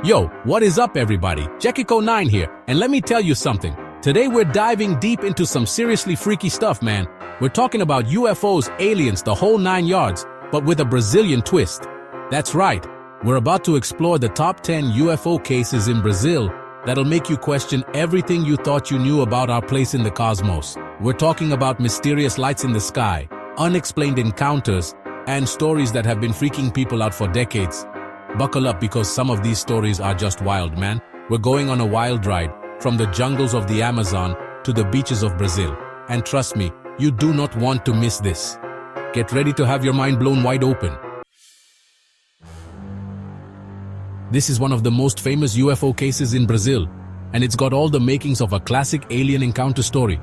Yo, what is up everybody? Jekiko9 here, and let me tell you something. Today we're diving deep into some seriously freaky stuff, man. We're talking about UFOs, aliens, the whole 9 yards, but with a Brazilian twist. That's right, we're about to explore the top 10 UFO cases in Brazil that'll make you question everything you thought you knew about our place in the cosmos. We're talking about mysterious lights in the sky, unexplained encounters, and stories that have been freaking people out for decades. Buckle up because some of these stories are just wild, man. We're going on a wild ride, from the jungles of the Amazon to the beaches of Brazil. And trust me, you do not want to miss this. Get ready to have your mind blown wide open. This is one of the most famous UFO cases in Brazil, and it's got all the makings of a classic alien encounter story.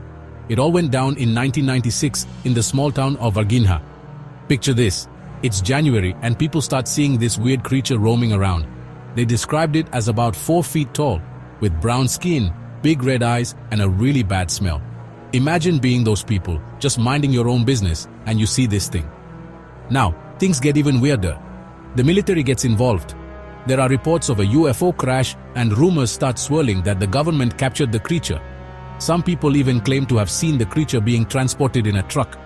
It all went down in 1996 in the small town of Varginha. Picture this. It's January and people start seeing this weird creature roaming around. They described it as about 4 feet tall, with brown skin, big red eyes, and a really bad smell. Imagine being those people, just minding your own business, and you see this thing. Now, things get even weirder. The military gets involved. There are reports of a UFO crash and rumors start swirling that the government captured the creature. Some people even claim to have seen the creature being transported in a truck.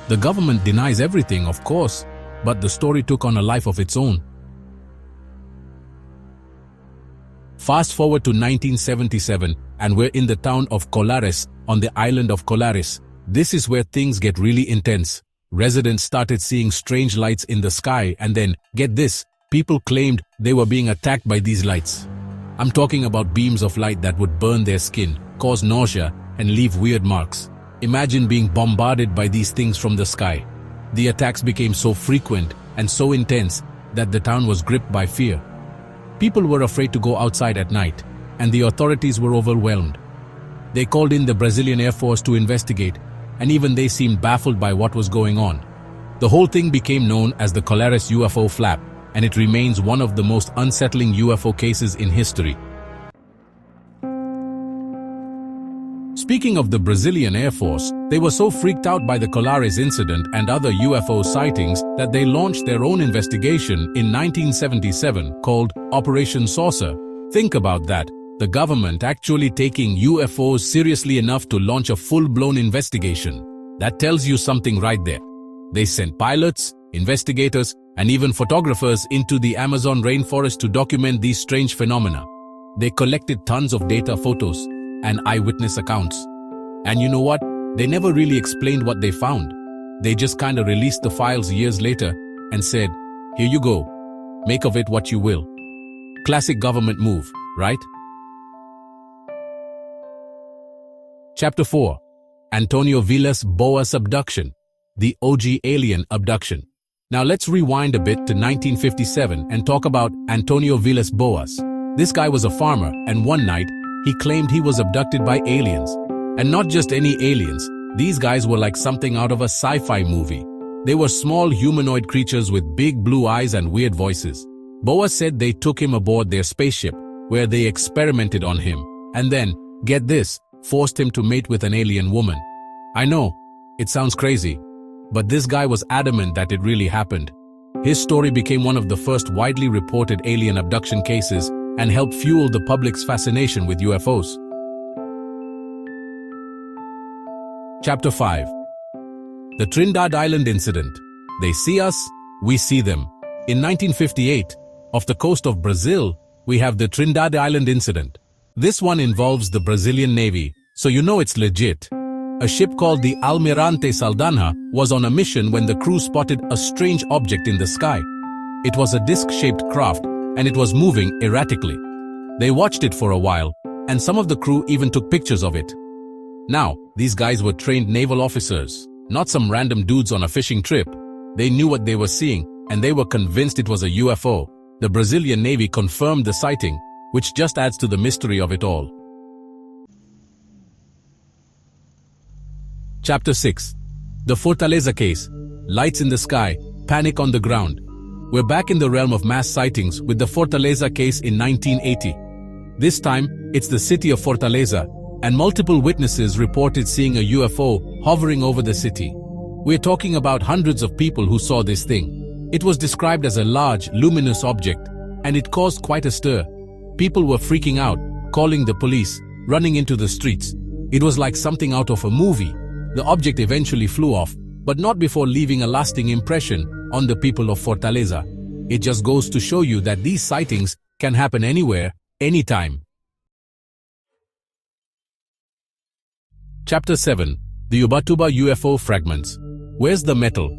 The government denies everything, of course, but the story took on a life of its own. Fast forward to 1977, and we're in the town of Colares, on the island of Colares. This is where things get really intense. Residents started seeing strange lights in the sky, and then, get this, people claimed they were being attacked by these lights. I'm talking about beams of light that would burn their skin, cause nausea, and leave weird marks. Imagine being bombarded by these things from the sky. The attacks became so frequent and so intense that the town was gripped by fear. People were afraid to go outside at night, and the authorities were overwhelmed. They called in the Brazilian Air Force to investigate, and even they seemed baffled by what was going on. The whole thing became known as the Colares UFO flap, and it remains one of the most unsettling UFO cases in history. Speaking of the Brazilian Air Force, they were so freaked out by the Colares incident and other UFO sightings that they launched their own investigation in 1977 called Operation Saucer. Think about that, the government actually taking UFOs seriously enough to launch a full-blown investigation. That tells you something right there. They sent pilots, investigators, and even photographers into the Amazon rainforest to document these strange phenomena. They collected tons of data, photos, and eyewitness accounts. And you know what? They never really explained what they found. They just kinda released the files years later and said, "Here you go. Make of it what you will." Classic government move, right? Chapter 4. Antonio Vilas Boas Abduction. The OG alien abduction. Now let's rewind a bit to 1957 and talk about Antonio Vilas Boas. This guy was a farmer, and one night, he claimed he was abducted by aliens. And not just any aliens. These guys were like something out of a sci-fi movie. They were small humanoid creatures with big blue eyes and weird voices. Boas said they took him aboard their spaceship, where they experimented on him, and then, get this, forced him to mate with an alien woman. I know, it sounds crazy, but this guy was adamant that it really happened. His story became one of the first widely reported alien abduction cases and helped fuel the public's fascination with UFOs. Chapter 5. The Trindade Island Incident. They see us, we see them. In 1958, off the coast of Brazil, we have the Trindade Island Incident. This one involves the Brazilian Navy, so you know it's legit. A ship called the Almirante Saldanha was on a mission when the crew spotted a strange object in the sky. It was a disc-shaped craft, and it was moving erratically. They watched it for a while, and some of the crew even took pictures of it. Now, these guys were trained naval officers, not some random dudes on a fishing trip. They knew what they were seeing, and they were convinced it was a UFO. The Brazilian Navy confirmed the sighting, which just adds to the mystery of it all. Chapter 6. The Fortaleza Case. Lights in the sky, panic on the ground. We're back in the realm of mass sightings with the Fortaleza case in 1980. This time, it's the city of Fortaleza, and multiple witnesses reported seeing a UFO hovering over the city. We're talking about hundreds of people who saw this thing. It was described as a large, luminous object, and it caused quite a stir. People were freaking out, calling the police, running into the streets. It was like something out of a movie. The object eventually flew off, but not before leaving a lasting impression on the people of Fortaleza. It just goes to show you that these sightings can happen anywhere, anytime. Chapter 7. The Ubatuba UFO Fragments. Where's the metal?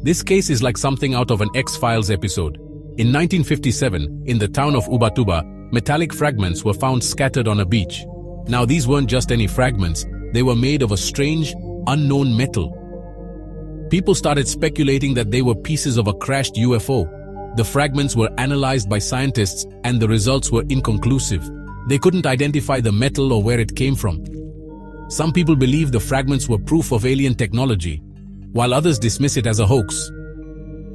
This case is like something out of an X-Files episode. In 1957, in the town of Ubatuba, metallic fragments were found scattered on a beach. Now these weren't just any fragments, they were made of a strange, unknown metal. People started speculating that they were pieces of a crashed UFO. The fragments were analyzed by scientists and the results were inconclusive. They couldn't identify the metal or where it came from. Some people believe the fragments were proof of alien technology, while others dismiss it as a hoax.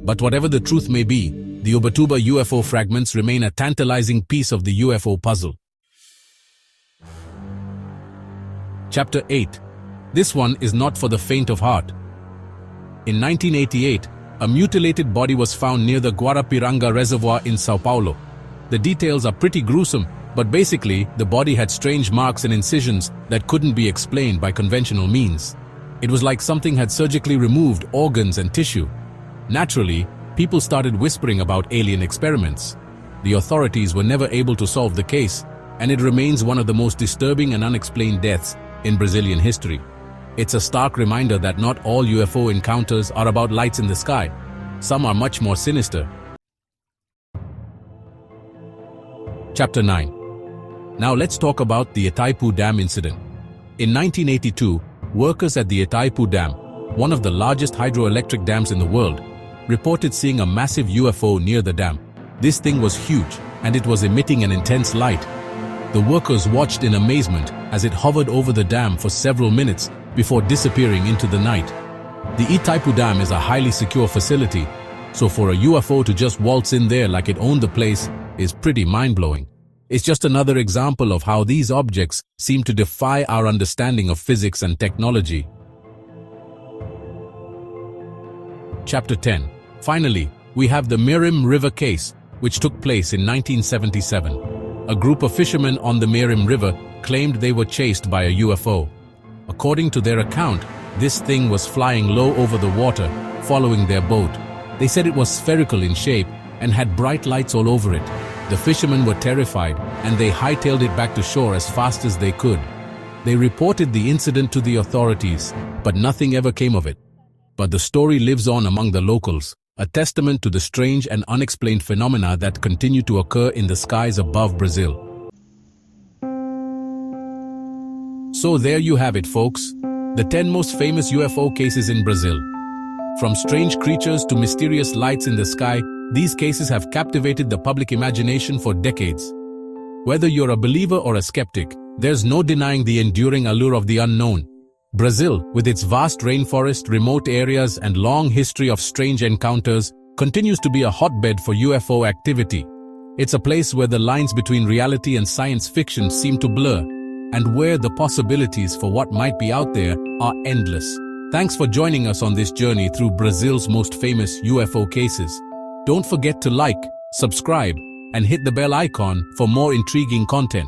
But whatever the truth may be, the Ubatuba UFO fragments remain a tantalizing piece of the UFO puzzle. Chapter 8. This one is not for the faint of heart. In 1988, a mutilated body was found near the Guarapiranga Reservoir in Sao Paulo. The details are pretty gruesome, but basically, the body had strange marks and incisions that couldn't be explained by conventional means. It was like something had surgically removed organs and tissue. Naturally, people started whispering about alien experiments. The authorities were never able to solve the case, and it remains one of the most disturbing and unexplained deaths in Brazilian history. It's a stark reminder that not all UFO encounters are about lights in the sky. Some are much more sinister. Chapter 9. Now let's talk about the Itaipu Dam incident. In 1982, workers at the Itaipu Dam, one of the largest hydroelectric dams in the world, reported seeing a massive UFO near the dam. This thing was huge, and it was emitting an intense light. The workers watched in amazement as it hovered over the dam for several minutes before disappearing into the night. The Itaipu Dam is a highly secure facility, so for a UFO to just waltz in there like it owned the place is pretty mind-blowing. It's just another example of how these objects seem to defy our understanding of physics and technology. Chapter 10. Finally, we have the Mearim River case, which took place in 1977. A group of fishermen on the Mearim River claimed they were chased by a UFO. According to their account, this thing was flying low over the water, following their boat. They said it was spherical in shape and had bright lights all over it. The fishermen were terrified, and they hightailed it back to shore as fast as they could. They reported the incident to the authorities, but nothing ever came of it. But the story lives on among the locals, a testament to the strange and unexplained phenomena that continue to occur in the skies above Brazil. So there you have it, folks. The 10 most famous UFO cases in Brazil. From strange creatures to mysterious lights in the sky, these cases have captivated the public imagination for decades. Whether you're a believer or a skeptic, there's no denying the enduring allure of the unknown. Brazil, with its vast rainforest, remote areas, and long history of strange encounters, continues to be a hotbed for UFO activity. It's a place where the lines between reality and science fiction seem to blur, and where the possibilities for what might be out there are endless. Thanks for joining us on this journey through Brazil's most famous UFO cases. Don't forget to like, subscribe, and hit the bell icon for more intriguing content.